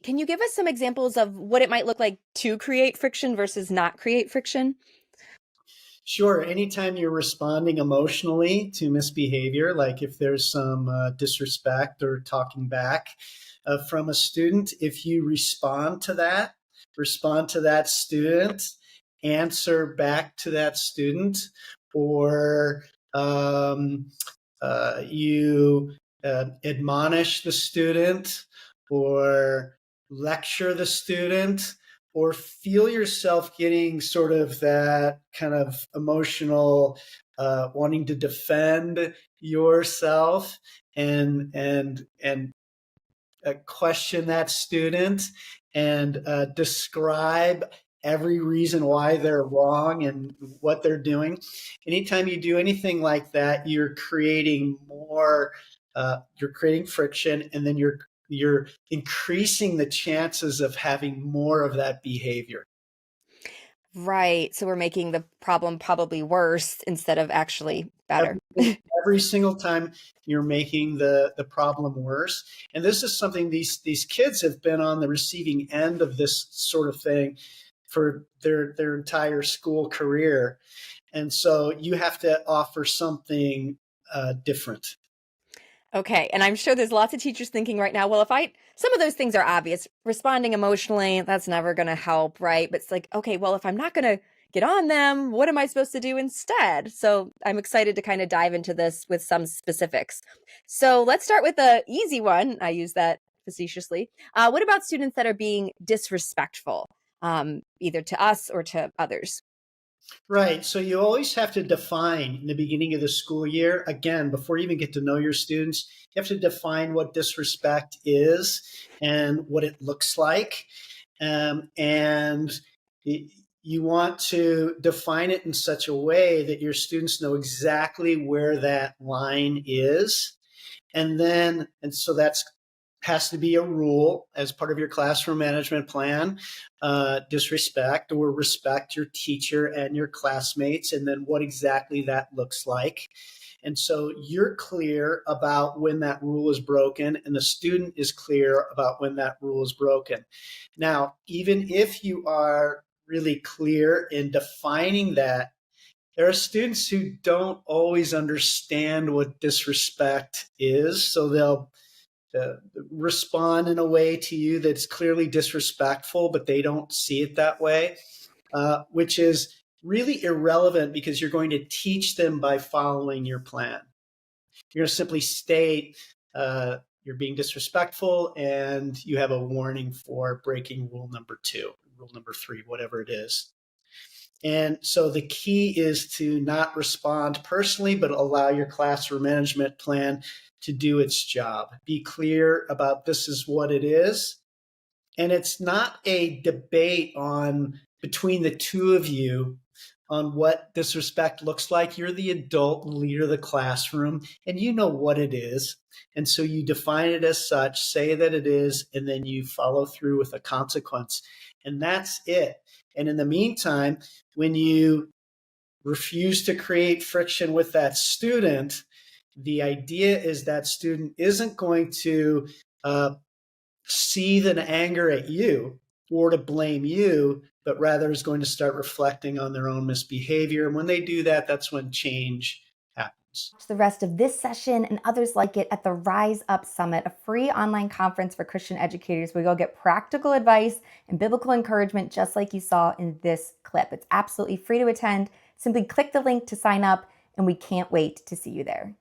Can you give us some examples of what it might look like to create friction versus not create friction? Sure. Anytime you're responding emotionally to misbehavior, like if there's some disrespect or talking back from a student, if you respond to that student, answer back to that student, or you admonish the student or lecture the student or feel yourself getting sort of that kind of emotional wanting to defend yourself and question that student and describe every reason why they're wrong and what they're doing. Anytime you do anything like that, you're creating you're creating friction, and then you're increasing the chances of having more of that behavior. Right. So we're making the problem probably worse instead of actually better. Every single time you're making the problem worse. And this is something these kids have been on the receiving end of this sort of thing for their entire school career. And so you have to offer something different. Okay. And I'm sure there's lots of teachers thinking right now, well, some of those things are obvious. Responding emotionally, that's never going to help, right? But it's like, okay, well, if I'm not going to get on them, what am I supposed to do instead? So I'm excited to kind of dive into this with some specifics. So let's start with the easy one. I use that facetiously. What about students that are being disrespectful, either to us or to others? Right. So you always have to define in the beginning of the school year, again, before you even get to know your students, you have to define what disrespect is and what it looks like. And you want to define it in such a way that your students know exactly where that line is. And so that's has to be a rule as part of your classroom management plan. Disrespect or respect your teacher and your classmates, and then what exactly that looks like. And so you're clear about when that rule is broken, and the student is clear about when that rule is broken. Now, even if you are really clear in defining that, there are students who don't always understand what disrespect is, so they'll uh, respond in a way to you that's clearly disrespectful, but they don't see it that way, which is really irrelevant because you're going to teach them by following your plan. You're going to simply state you're being disrespectful and you have a warning for breaking rule number 2, rule number 3, whatever it is. And so the key is to not respond personally, but allow your classroom management plan to do its job. Be clear about this is what it is. And it's not a debate on between the two of you on what disrespect looks like. You're the adult leader of the classroom and you know what it is. And so you define it as such, say that it is, and then you follow through with a consequence. And that's it. And in the meantime, when you refuse to create friction with that student, the idea is that student isn't going to seethe in anger at you or to blame you, but rather is going to start reflecting on their own misbehavior. And when they do that, that's when change happens. Watch the rest of this session and others like it at the Rise Up Summit, a free online conference for Christian educators where you'll get practical advice and biblical encouragement just like you saw in this clip. It's absolutely free to attend. Simply click the link to sign up, and we can't wait to see you there.